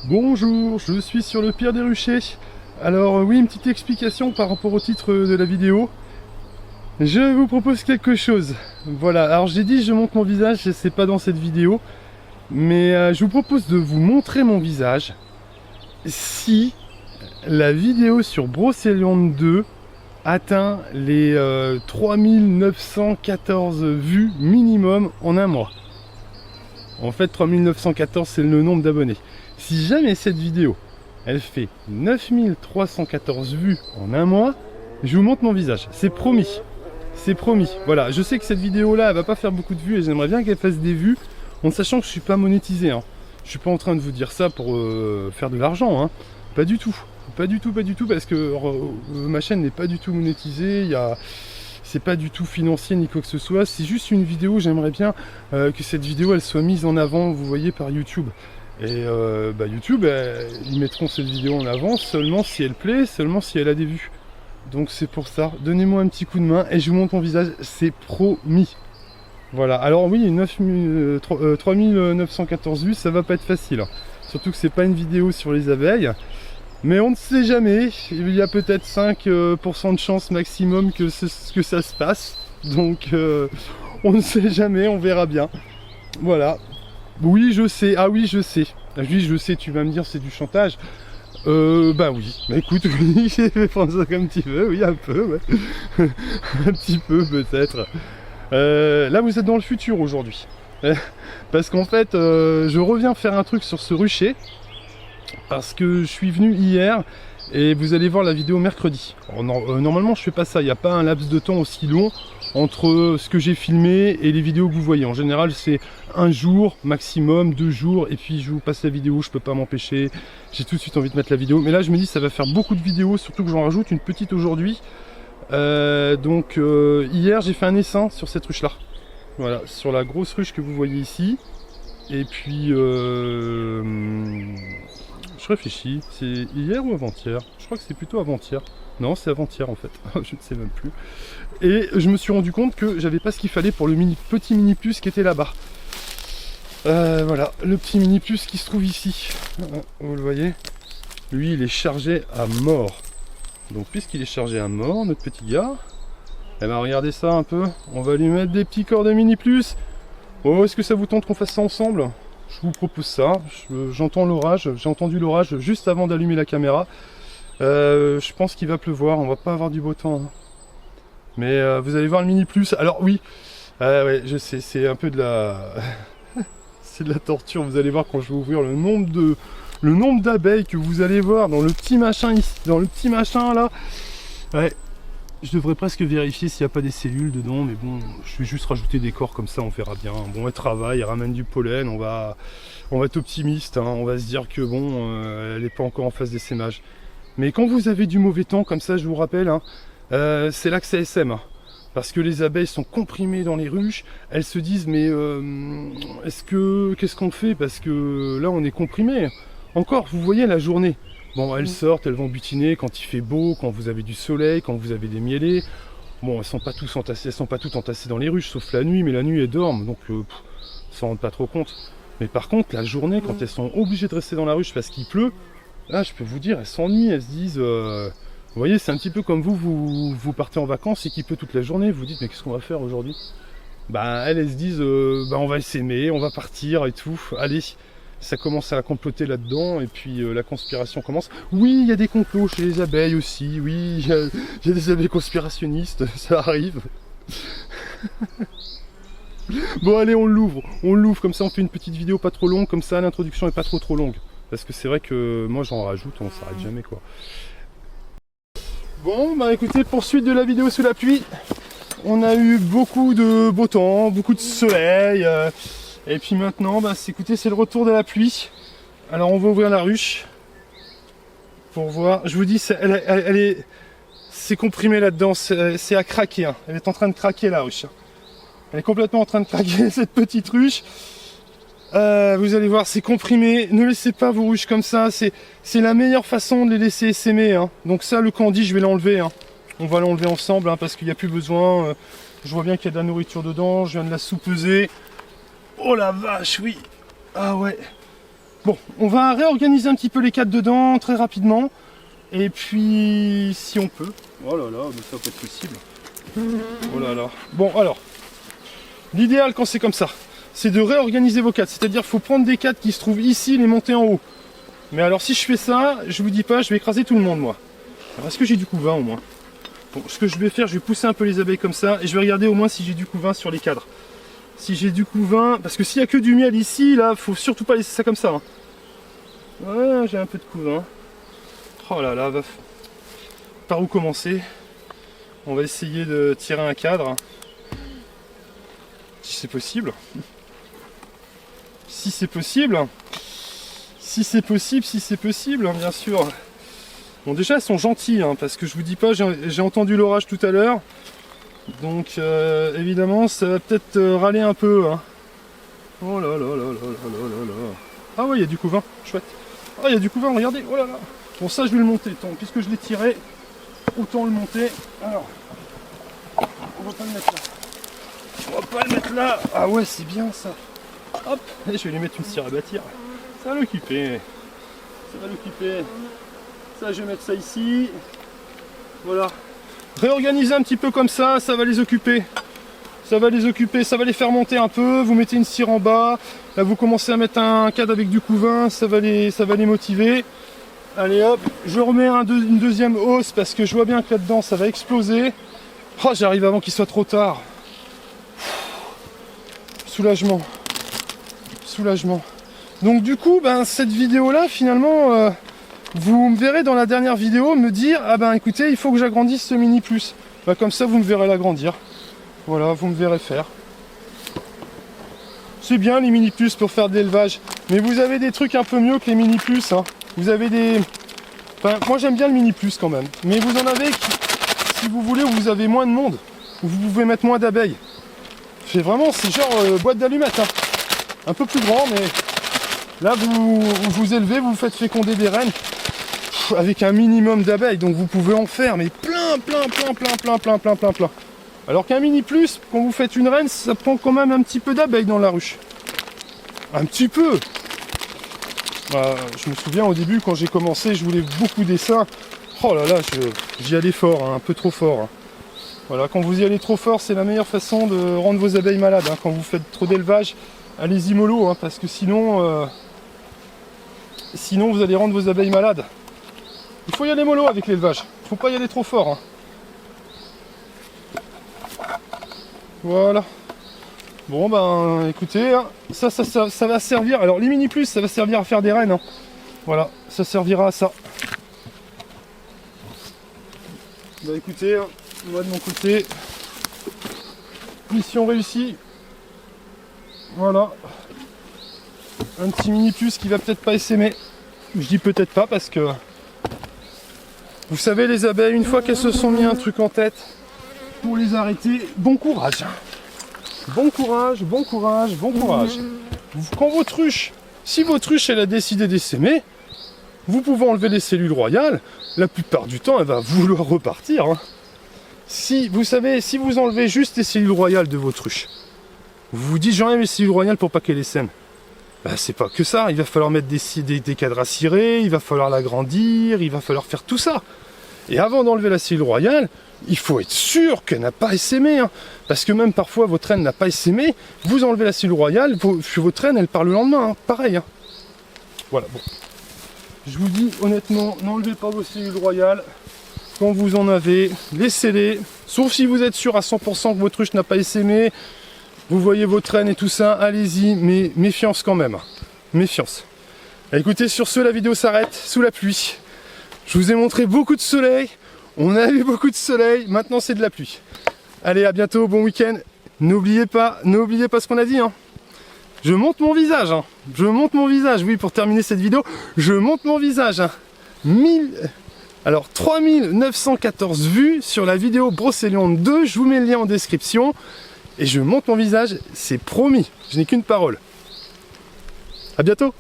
Bonjour, je suis sur le pire des ruchers. Alors oui, une petite explication par rapport au titre de la vidéo. Je vous propose quelque chose. Voilà, alors j'ai dit je montre mon visage, c'est pas dans cette vidéo. Mais je vous propose de vous montrer mon visage si la vidéo sur Brocéliande 2 atteint les 3914 vues minimum en un mois. En fait 3914 c'est le nombre d'abonnés. Si jamais cette vidéo elle fait 9314 vues en un mois, je vous montre mon visage, c'est promis. C'est promis. Voilà, je sais que cette vidéo là elle va pas faire beaucoup de vues et j'aimerais bien qu'elle fasse des vues en sachant que je suis pas monétisé. Je suis pas en train de vous dire ça pour faire de l'argent. Pas du tout. Pas du tout, parce que ma chaîne n'est pas du tout monétisée. C'est pas du tout financier ni quoi que ce soit. C'est juste une vidéo. J'aimerais bien que cette vidéo elle soit mise en avant, vous voyez, par YouTube. Et YouTube, ils mettront cette vidéo en avant seulement si elle plaît, seulement si elle a des vues. Donc c'est pour ça. Donnez-moi un petit coup de main et je vous montre mon visage. C'est promis. Voilà, alors oui, 3914 vues, ça va pas être facile. Surtout que c'est pas une vidéo sur les abeilles. Mais on ne sait jamais, il y a peut-être 5% de chance maximum que ça se passe. Donc on ne sait jamais, on verra bien. Voilà. Oui, je sais, ah oui, je sais. Oui, je sais, tu vas me dire c'est du chantage. Bah oui, bah écoute, oui, j'ai fait prendre ça comme tu veux, oui, un peu, ouais. Un petit peu peut-être. Là vous êtes dans le futur aujourd'hui. Parce qu'en fait je reviens faire un truc sur ce rucher. Parce que je suis venu hier et vous allez voir la vidéo mercredi. Alors, normalement je fais pas ça, il n'y a pas un laps de temps aussi long entre ce que j'ai filmé et les vidéos que vous voyez. En général c'est un jour, maximum 2 jours, et puis je vous passe la vidéo, je peux pas m'empêcher. J'ai tout de suite envie de mettre la vidéo. Mais là je me dis ça va faire beaucoup de vidéos, surtout que j'en rajoute une petite aujourd'hui. Hier j'ai fait un essaim sur cette ruche là. Voilà, sur la grosse ruche que vous voyez ici. Et puis je réfléchis, c'est hier ou avant-hier? Je crois que c'est plutôt avant-hier. Non, c'est avant-hier en fait, je ne sais même plus. Et je me suis rendu compte que j'avais pas ce qu'il fallait pour le petit mini plus qui était là-bas. Voilà, le petit mini plus qui se trouve ici. Vous le voyez? Lui il est chargé à mort. Donc puisqu'il est chargé à mort, notre petit gars, eh ben regardez ça un peu, on va lui mettre des petits corps de mini plus. Oh, est-ce que ça vous tente qu'on fasse ça ensemble? Je vous propose ça, j'entends l'orage, j'ai entendu l'orage juste avant d'allumer la caméra. Je pense qu'il va pleuvoir, on va pas avoir du beau temps. Mais vous allez voir le mini plus, alors oui, ouais, je sais, c'est un peu de la... c'est de la torture, vous allez voir quand je vais ouvrir le nombre d'abeilles que vous allez voir dans le petit machin ici, dans le petit machin là. Ouais, je devrais presque vérifier s'il n'y a pas des cellules dedans, mais bon, je vais juste rajouter des corps comme ça, on verra bien. Bon, elle travaille, elle ramène du pollen, on va être optimiste, on va se dire que bon, elle n'est pas encore en phase d'essaimage. Mais quand vous avez du mauvais temps, comme ça, je vous rappelle, c'est là que ça sème. Parce que les abeilles sont comprimées dans les ruches, elles se disent mais qu'est-ce qu'on fait? Parce que là on est comprimé. Encore, vous voyez la journée. Bon, elles sortent, elles vont butiner quand il fait beau, quand vous avez du soleil, quand vous avez des mielés. Bon, elles sont pas toutes entassées dans les ruches, sauf la nuit, mais la nuit elles dorment, donc elles s'en rendent pas trop compte. Mais par contre, la journée, quand elles sont obligées de rester dans la ruche parce qu'il pleut, là je peux vous dire, elles s'ennuient, elles se disent... Vous voyez, c'est un petit peu comme vous partez en vacances et qu'il pleut toute la journée, vous dites mais qu'est-ce qu'on va faire aujourd'hui? Bah elles se disent on va s'aimer, on va partir et tout, allez, ça commence à comploter là-dedans et puis la conspiration commence. Oui, il y a des complots chez les abeilles aussi, oui, il y a des abeilles conspirationnistes, ça arrive. Bon allez, on l'ouvre comme ça, on fait une petite vidéo pas trop longue, comme ça l'introduction est pas trop longue. Parce que c'est vrai que moi j'en rajoute, on s'arrête jamais quoi. Bon, bah écoutez, poursuite de la vidéo sous la pluie. On a eu beaucoup de beau temps, beaucoup de soleil. Et puis maintenant, bah écoutez, c'est le retour de la pluie. Alors on va ouvrir la ruche. Pour voir. Je vous dis, c'est comprimé là-dedans, c'est à craquer. Elle est en train de craquer la ruche. Elle est complètement en train de craquer, cette petite ruche. Vous allez voir, c'est comprimé. Ne laissez pas vos ruches comme ça. C'est la meilleure façon de les laisser essaimer. Donc ça, le candy, je vais l'enlever. On va l'enlever ensemble parce qu'il n'y a plus besoin. Je vois bien qu'il y a de la nourriture dedans. Je viens de la sous-peser. Oh la vache, oui. Ah ouais. Bon, on va réorganiser un petit peu les cadres dedans très rapidement. Et puis, si on peut... Oh là là, mais ça va pas être possible. Oh là là. Bon, alors, l'idéal quand c'est comme ça, c'est de réorganiser vos cadres. C'est-à-dire qu'il faut prendre des cadres qui se trouvent ici et les monter en haut. Mais alors si je fais ça, je vous dis pas, je vais écraser tout le monde moi. Alors est-ce que j'ai du couvain au moins? Bon, ce que je vais faire, je vais pousser un peu les abeilles comme ça et je vais regarder au moins si j'ai du couvain sur les cadres. Si j'ai du couvain, parce que s'il n'y a que du miel ici, là, faut surtout pas laisser ça comme ça. Hein. Ouais, j'ai un peu de couvain. Oh là là, par où commencer? On va essayer de tirer un cadre. Si c'est possible. Si c'est possible. Si c'est possible, hein, bien sûr. Bon, déjà, elles sont gentilles, hein, parce que je vous dis pas, j'ai entendu l'orage tout à l'heure. Donc, évidemment, ça va peut-être râler un peu. Hein. Oh là là là là là là là là. Ah ouais, il y a du couvain, chouette. Ah, il y a du couvain, regardez, oh là là. Bon, ça, je vais le monter, tant, puisque je l'ai tiré, autant le monter. Alors, on va pas le mettre là. On va pas le mettre là. Ah ouais, c'est bien ça. Hop, et je vais lui mettre une cire à bâtir. Ça va l'occuper. Ça va l'occuper. Ça, je vais mettre ça ici. Voilà. Réorganiser un petit peu comme ça, ça va les occuper. Ça va les occuper, ça va les faire monter un peu. Vous mettez une cire en bas. Là, vous commencez à mettre un cadre avec du couvain. Ça va les motiver. Allez hop, je remets une deuxième hausse parce que je vois bien que là-dedans, ça va exploser. Oh, j'arrive avant qu'il soit trop tard. Soulagement. Soulagement. Donc du coup, ben, cette vidéo-là, finalement, vous me verrez dans la dernière vidéo me dire, ah ben écoutez, il faut que j'agrandisse ce mini plus. Ben, comme ça, vous me verrez l'agrandir. Voilà, vous me verrez faire. C'est bien les mini plus pour faire de l'élevage, mais vous avez des trucs un peu mieux que les mini plus. Hein. Vous avez des... Enfin, moi j'aime bien le mini plus quand même, mais vous en avez qui, si vous voulez, où vous avez moins de monde, où vous pouvez mettre moins d'abeilles. C'est vraiment, c'est genre boîte d'allumettes. Hein. Un peu plus grand, mais là vous élevez, vous faites féconder des reines avec un minimum d'abeilles, donc vous pouvez en faire, mais plein. Alors qu'un mini plus, quand vous faites une reine, ça prend quand même un petit peu d'abeilles dans la ruche. Un petit peu. Je me souviens au début quand j'ai commencé, je voulais beaucoup d'essaims. Oh là là, j'y allais fort, hein, un peu trop fort. Hein. Voilà, quand vous y allez trop fort, c'est la meilleure façon de rendre vos abeilles malades. Hein. Quand vous faites trop d'élevage, allez-y mollo, hein, parce que sinon vous allez rendre vos abeilles malades. Il faut y aller mollo avec l'élevage. Il faut pas y aller trop fort. Hein. Voilà. Bon ben écoutez, hein, ça va servir. Alors les mini plus, ça va servir à faire des reines. Hein. Voilà, ça servira à ça. Bah écoutez, hein, moi de mon côté, mission réussie. Voilà. Un petit mini plus qui va peut-être pas essaimer. Je dis peut-être pas parce que vous savez les abeilles, une fois qu'elles se sont mis un truc en tête, pour les arrêter, bon courage. Bon courage, bon courage, bon courage. Quand votre ruche, si votre ruche elle a décidé d'essaimer, vous pouvez enlever les cellules royales, la plupart du temps elle va vouloir repartir. Hein. Si vous savez, si vous enlevez juste les cellules royales de votre ruche, vous vous dites j'enlève les cellules royales pour pas qu'elles essaiment. Ben, c'est pas que ça, il va falloir mettre des cadres à cirer, il va falloir l'agrandir, il va falloir faire tout ça. Et avant d'enlever la cellule royale, il faut être sûr qu'elle n'a pas essaimé. Hein. Parce que même parfois votre reine n'a pas essaimé, vous enlevez la cellule royale, votre reine elle part le lendemain, hein. Pareil. Hein. Voilà, bon. Je vous dis honnêtement, n'enlevez pas vos cellules royales. Quand vous en avez, laissez-les. Sauf si vous êtes sûr à 100% que votre ruche n'a pas essaimé, vous voyez votre reine et tout ça, allez-y, mais méfiance quand même. Méfiance. Écoutez, sur ce, la vidéo s'arrête sous la pluie. Je vous ai montré beaucoup de soleil. On a eu beaucoup de soleil. Maintenant, c'est de la pluie. Allez, à bientôt. Bon week-end. N'oubliez pas ce qu'on a dit. Hein. Je monte mon visage. Hein. Je monte mon visage. Oui, pour terminer cette vidéo, je monte mon visage. Hein. 3914 vues sur la vidéo Brocéliande 2. Je vous mets le lien en description. Et je monte mon visage. C'est promis. Je n'ai qu'une parole. À bientôt.